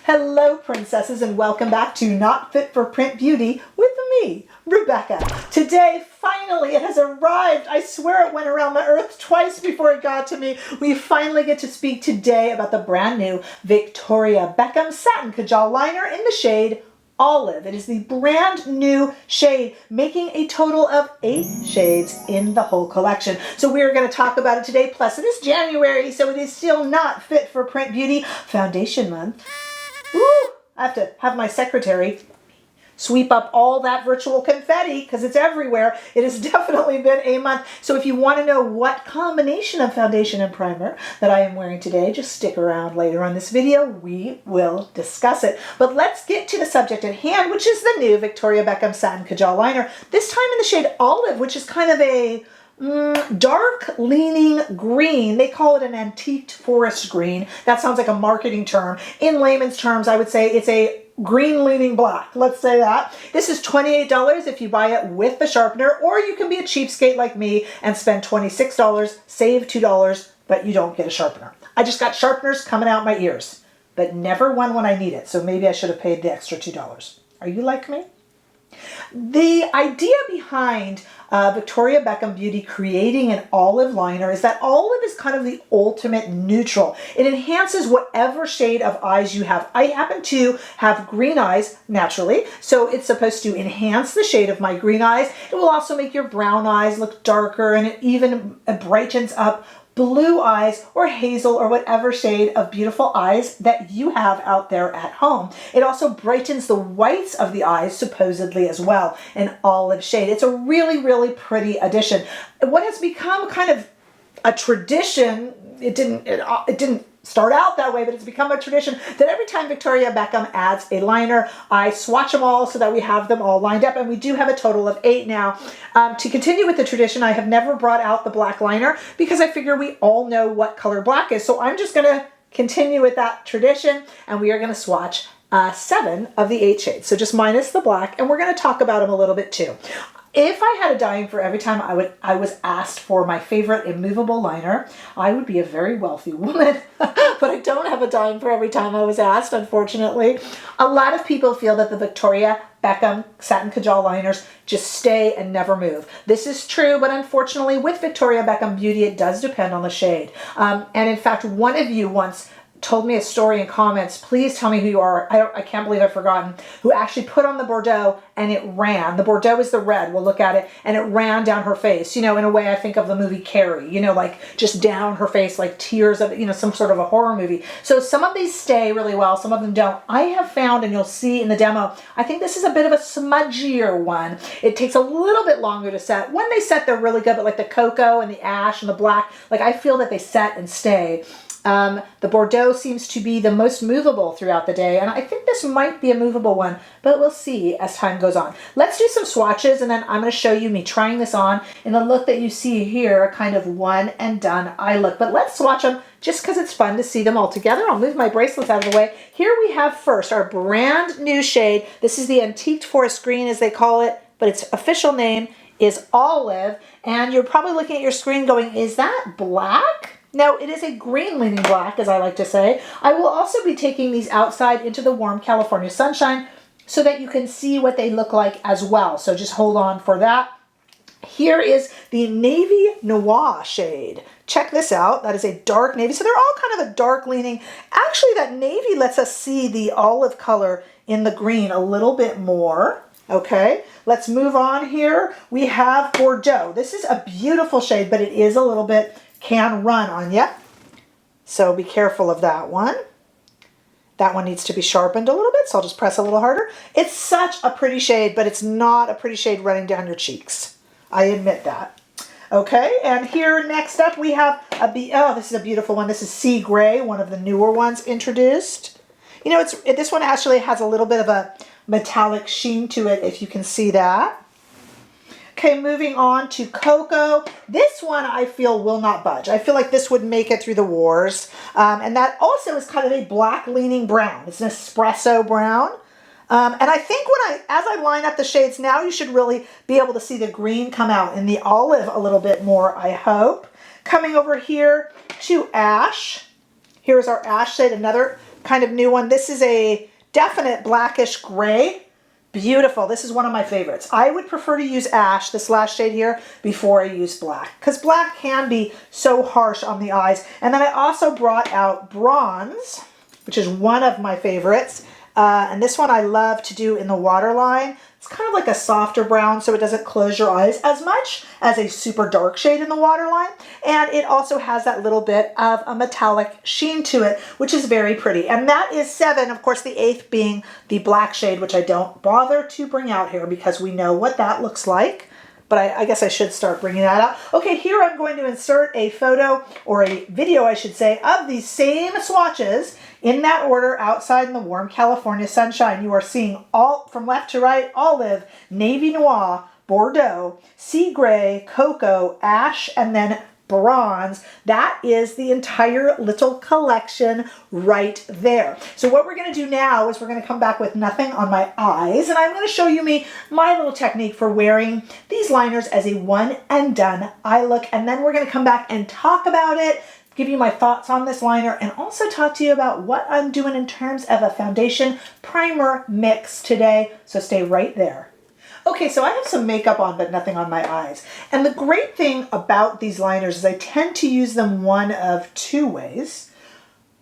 Hello, princesses, and welcome back to Not Fit for Print Beauty with me, Rebecca. Today, finally, it has arrived. I swear it went around the earth twice before it got to me. We finally get to speak today about the brand new Victoria Beckham Satin Kajal liner in the shade Olive. It is the brand new shade, making a total of 8 shades in the whole collection. So we are going to talk about it today. Plus, it is January, so it is still not fit for print beauty foundation month. Ooh, I have to have my secretary sweep up all that virtual confetti because it's everywhere. It has definitely been a month. So if you want to know what combination of foundation and primer that I am wearing today, just stick around later on this video. We will discuss it. But let's get to the subject at hand, which is the new Victoria Beckham Satin Kajal liner. This time in the shade Olive, which is kind of a dark leaning green. They call it an antiqued forest green. That sounds like a marketing term. In layman's terms, I would say it's a green leaning black. Let's say that. This is $28 if you buy it with the sharpener, or you can be a cheapskate like me and spend $26, save $2, but you don't get a sharpener. I just got sharpeners coming out my ears, but never one when I need it. So maybe I should have paid the extra $2. Are you like me? The idea behind Victoria Beckham Beauty creating an olive liner is that olive is kind of the ultimate neutral. It enhances whatever shade of eyes you have. I happen to have green eyes naturally, so it's supposed to enhance the shade of my green eyes. It will also make your brown eyes look darker, and it even brightens up blue eyes or hazel or whatever shade of beautiful eyes that you have out there at home. It also brightens the whites of the eyes supposedly as well, an olive shade. It's a really, really pretty addition. What has become kind of a tradition, it didn't start out that way, but it's become a tradition that every time Victoria Beckham adds a liner, I swatch them all so that we have them all lined up, and we do have a total of 8 now. To continue with the tradition, I have never brought out the black liner because I figure we all know what color black is, so I'm just going to continue with that tradition, and we are going to swatch 7 of the 8 shades, so just minus the black, and we're going to talk about them a little bit too. If I had a dime for every time I was asked for my favorite immovable liner, I would be a very wealthy woman. But I don't have a dime for every time I was asked, unfortunately. A lot of people feel that the Victoria Beckham Satin Kajal liners just stay and never move. This is true, but unfortunately with Victoria Beckham Beauty, it does depend on the shade. And in fact, one of you once told me a story in comments. Please tell me who you are. I can't believe I've forgotten. Who actually put on the Bordeaux and it ran. The Bordeaux is the red. We'll look at it. And it ran down her face. You know, in a way I think of the movie Carrie. You know, like just down her face, like tears of, you know, some sort of a horror movie. So some of these stay really well. Some of them don't. I have found, and you'll see in the demo, I think this is a bit of a smudgier one. It takes a little bit longer to set. When they set, they're really good. But like the cocoa and the ash and the black, like I feel that they set and stay. The Bordeaux seems to be the most movable throughout the day, and I think this might be a movable one, but we'll see as time goes on. Let's do some swatches, and then I'm going to show you me trying this on in the look that you see here, a kind of one and done eye look. But let's swatch them just because it's fun to see them all together. I'll move my bracelets out of the way. Here we have first our brand new shade. This is the antiqued forest green, as they call it, but its official name is Olive, and you're probably looking at your screen going, is that black? No, it is a green leaning black, as I like to say. I will also be taking these outside into the warm California sunshine so that you can see what they look like as well. So just hold on for that. Here is the Navy Noir shade. Check this out. That is a dark navy. So they're all kind of a dark leaning. Actually, that navy lets us see the olive color in the green a little bit more. Okay, let's move on here. We have Bordeaux. This is a beautiful shade, but it is a little bit can run on you. So be careful of that one. That one needs to be sharpened a little bit, so I'll just press a little harder. It's such a pretty shade, but it's not a pretty shade running down your cheeks. I admit that. Okay, and here next up we have this is a beautiful one. This is Sea Gray, one of the newer ones introduced. You know, this one actually has a little bit of a metallic sheen to it, if you can see that. Okay, moving on to Cocoa. This one I feel will not budge. I feel like this would make it through the wars. And that also is kind of a black leaning brown. It's an espresso brown. And I think as I line up the shades now, you should really be able to see the green come out in the olive a little bit more, I hope. Coming over here to Ash. Here's our Ash shade, another kind of new one. This is a definite blackish gray. Beautiful. This is one of my favorites. I would prefer to use ash, this last shade here, before I use black, because black can be so harsh on the eyes. And then I also brought out bronze, which is one of my favorites. And this one I love to do in the waterline. It's kind of like a softer brown, so it doesn't close your eyes as much as a super dark shade in the waterline. And it also has that little bit of a metallic sheen to it, which is very pretty. And that is 7, of course, the 8th being the black shade, which I don't bother to bring out here because we know what that looks like. But I guess I should start bringing that out. Okay, here I'm going to insert a photo, or a video I should say, of these same swatches in that order outside in the warm California sunshine. You are seeing all from left to right: olive, navy noir, Bordeaux, sea gray, cocoa, ash, and then bronze. That is the entire little collection right there. So what we're going to do now is we're going to come back with nothing on my eyes, and I'm going to show you my little technique for wearing these liners as a one and done eye look, and then we're going to come back and talk about it, give you my thoughts on this liner, and also talk to you about what I'm doing in terms of a foundation primer mix today. So stay right there. Okay, so I have some makeup on, but nothing on my eyes. And the great thing about these liners is I tend to use them one of two ways.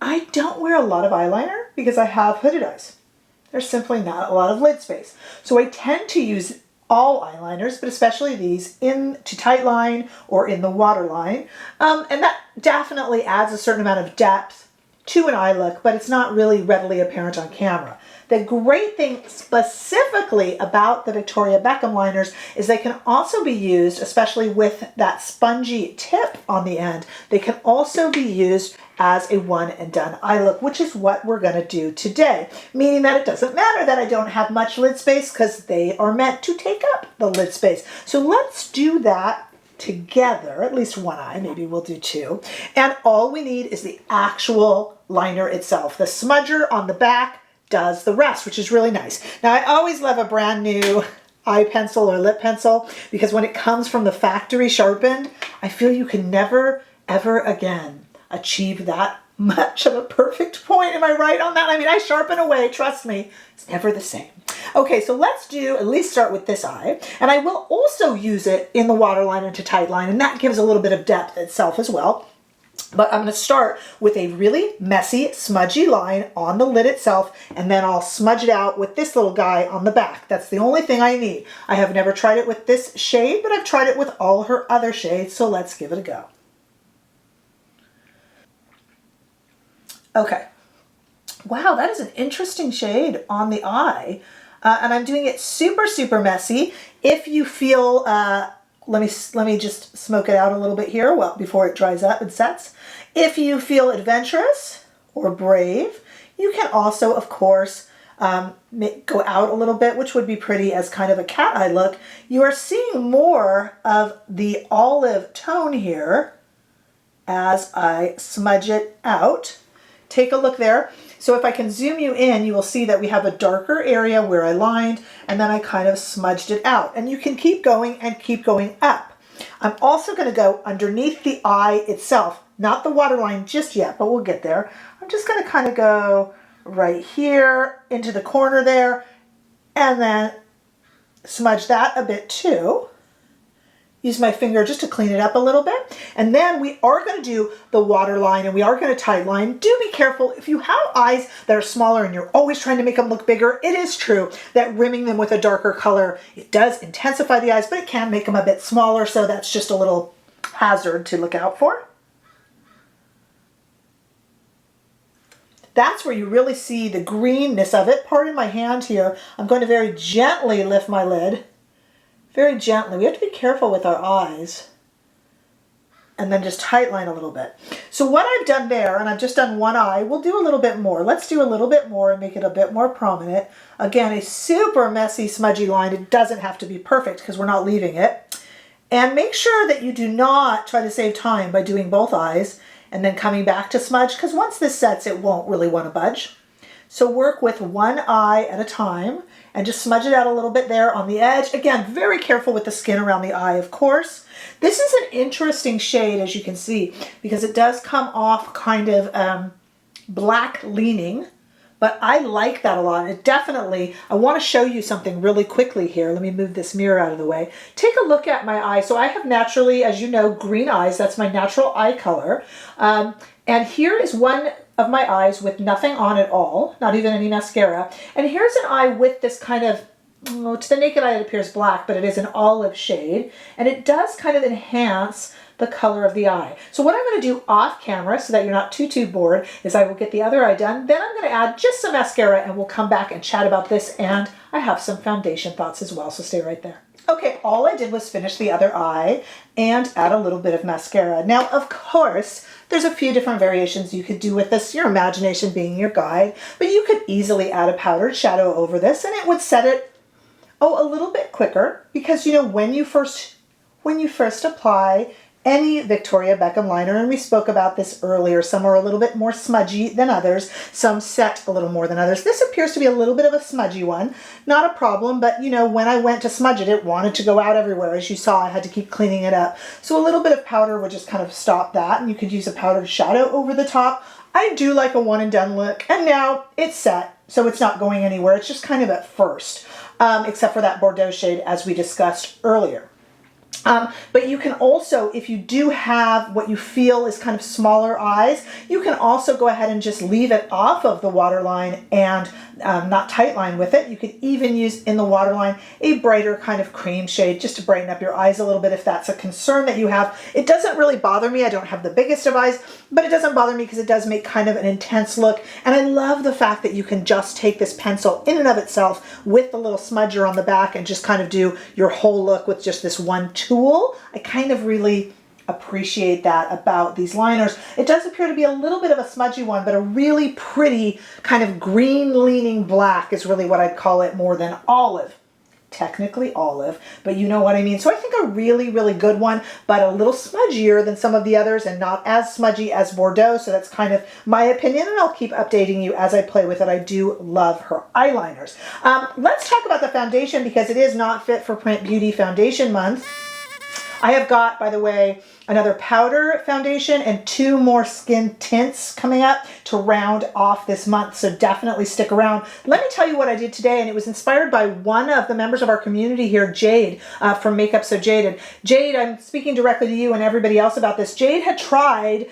I don't wear a lot of eyeliner because I have hooded eyes. There's simply not a lot of lid space. So I tend to use all eyeliners, but especially these into tight line or in the waterline. And that definitely adds a certain amount of depth to an eye look, but it's not really readily apparent on camera. The great thing specifically about the Victoria Beckham liners is they can also be used, especially with that spongy tip on the end, they can also be used as a one and done eye look, which is what we're going to do today. Meaning that it doesn't matter that I don't have much lid space because they are meant to take up the lid space. So let's do that together, at least one eye, maybe we'll do two. And all we need is the actual liner itself. The smudger on the back does the rest, which is really nice. Now, I always love a brand new eye pencil or lip pencil because when it comes from the factory sharpened, I feel you can never, ever again achieve that much of a perfect point. Am I right on that? I mean, I sharpen away, trust me, it's never the same. Okay, so let's at least start with this eye. And I will also use it in the waterline and to tight line, and that gives a little bit of depth itself as well. But I'm going to start with a really messy, smudgy line on the lid itself, and then I'll smudge it out with this little guy on the back. That's the only thing I need. I have never tried it with this shade, but I've tried it with all her other shades, so let's give it a go. Okay. Wow, that is an interesting shade on the eye. And I'm doing it super, super messy. If you feel... Let me just smoke it out a little bit here, well, before it dries up and sets. If you feel adventurous or brave, you can also, of course, go out a little bit, which would be pretty as kind of a cat eye look. You are seeing more of the olive tone here as I smudge it out. Take a look there. So if I can zoom you in, you will see that we have a darker area where I lined, and then I kind of smudged it out. And you can keep going and keep going up. I'm also going to go underneath the eye itself, not the waterline just yet, but we'll get there. I'm just going to kind of go right here into the corner there, and then smudge that a bit too. Use my finger just to clean it up a little bit. And then we are going to do the waterline and we are going to tight line. Do be careful. If you have eyes that are smaller and you're always trying to make them look bigger, it is true that rimming them with a darker color, it does intensify the eyes, but it can make them a bit smaller. So that's just a little hazard to look out for. That's where you really see the greenness of it. Pardon my hand here. I'm going to very gently lift my lid. Very gently. We have to be careful with our eyes. And then just tight line a little bit. So what I've done there, and I've just done one eye, we'll do a little bit more. Let's do a little bit more and make it a bit more prominent. Again, a super messy, smudgy line. It doesn't have to be perfect because we're not leaving it. And make sure that you do not try to save time by doing both eyes and then coming back to smudge, because once this sets, it won't really want to budge. So work with one eye at a time and just smudge it out a little bit there on the edge. Again, very careful with the skin around the eye, of course. This is an interesting shade, as you can see, because it does come off kind of black leaning. but I like that a lot. It definitely, I want to show you something really quickly here. Let me move this mirror out of the way. Take a look at my eye. So I have naturally, as you know, green eyes. That's my natural eye color. And here is one of my eyes with nothing on at all, not even any mascara. And here's an eye with this kind of, to the naked eye it appears black, but it is an olive shade. And it does kind of enhance the color of the eye. So what I'm going to do off camera, so that you're not too bored, is I will get the other eye done. Then I'm going to add just some mascara and we'll come back and chat about this. And I have some foundation thoughts as well, so stay right there. Okay, all I did was finish the other eye and add a little bit of mascara. Now, of course, there's a few different variations you could do with this, your imagination being your guide, but you could easily add a powdered shadow over this and it would set it, a little bit quicker, because you know, when you first apply any Victoria Beckham liner, and we spoke about this earlier, some are a little bit more smudgy than others, some set a little more than others. This appears to be a little bit of a smudgy one, not a problem, but you know, when I went to smudge it, it wanted to go out everywhere. As you saw, I had to keep cleaning it up. So a little bit of powder would just kind of stop that, and you could use a powdered shadow over the top. I do like a one and done look, and now it's set, so it's not going anywhere. It's just kind of at first, except for that Bordeaux shade as we discussed earlier. But you can also, if you do have what you feel is kind of smaller eyes, you can also go ahead and just leave it off of the waterline and not tight line with it. You could even use in the waterline a brighter kind of cream shade just to brighten up your eyes a little bit if that's a concern that you have. It doesn't really bother me. I don't have the biggest of eyes, but it doesn't bother me because it does make kind of an intense look. And I love the fact that you can just take this pencil in and of itself with the little smudger on the back and just kind of do your whole look with just this one tool. I kind of really appreciate that about these liners. It does appear to be a little bit of a smudgy one, but a really pretty kind of green leaning black is really what I'd call it, more than olive. Technically olive, but you know what I mean. So I think a really, really good one, but a little smudgier than some of the others and not as smudgy as Bordeaux. So that's kind of my opinion, and I'll keep updating you as I play with it. I do love her eyeliners. Let's talk about the foundation, because it is Not Fit for Print Beauty Foundation Month. I have got, by the way, another powder foundation and 2 more skin tints coming up to round off this month, so definitely stick around. Let me tell you what I did today, and it was inspired by one of the members of our community here, Jade, from Makeup So Jaded. Jade, I'm speaking directly to you and everybody else about this. Jade had tried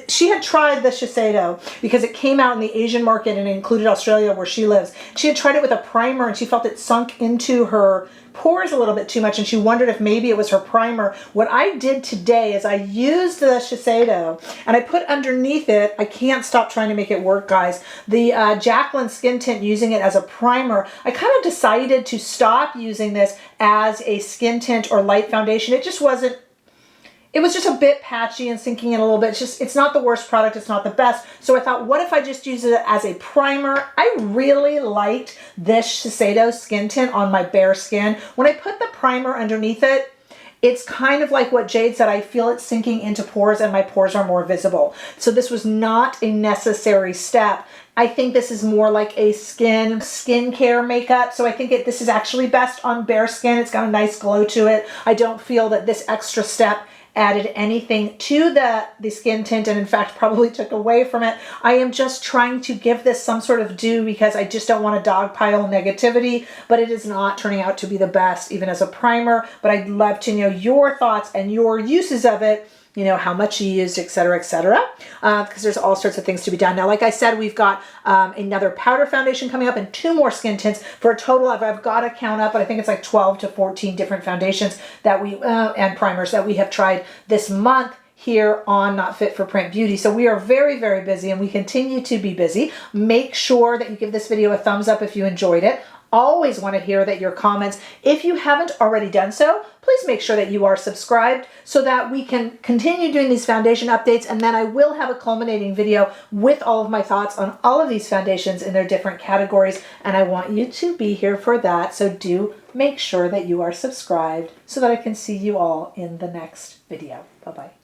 she had tried the Shiseido because it came out in the Asian market and it included Australia where she lives. She had tried it with a primer and she felt it sunk into her pores a little bit too much, and she wondered if maybe it was her primer. What I did today is I used the Shiseido and I put underneath it, I can't stop trying to make it work, guys, the Jaclyn skin tint, using it as a primer. I kind of decided to stop using this as a skin tint or light foundation. It just wasn't, it was just a bit patchy and sinking in a little bit. It's not the worst product. It's not the best. So I thought, what if I just use it as a primer? I really liked this Shiseido skin tint on my bare skin. When I put the primer underneath it, it's kind of like what Jade said. I feel it sinking into pores and my pores are more visible. So this was not a necessary step. I think this is more like a skincare makeup. So I think this is actually best on bare skin. It's got a nice glow to it. I don't feel that this extra step added anything to the skin tint, and in fact probably took away from it. I am just trying to give this some sort of due because I just don't want to dogpile negativity, but it is not turning out to be the best even as a primer. But I'd love to know your thoughts and your uses of it, you know, how much you used, etc., because there's all sorts of things to be done. Now, like I said, we've got another powder foundation coming up and 2 more skin tints for a total of, I've got to count up, but I think it's like 12 to 14 different foundations that we and primers that we have tried this month here on Not Fit for Print Beauty. So we are very, very busy, and we continue to be busy. Make sure that you give this video a thumbs up if you enjoyed it. Always want to hear that your comments. If you haven't already done so, please make sure that you are subscribed so that we can continue doing these foundation updates, and then I will have a culminating video with all of my thoughts on all of these foundations in their different categories, and I want you to be here for that. So do make sure that you are subscribed so that I can see you all in the next video. Bye-bye.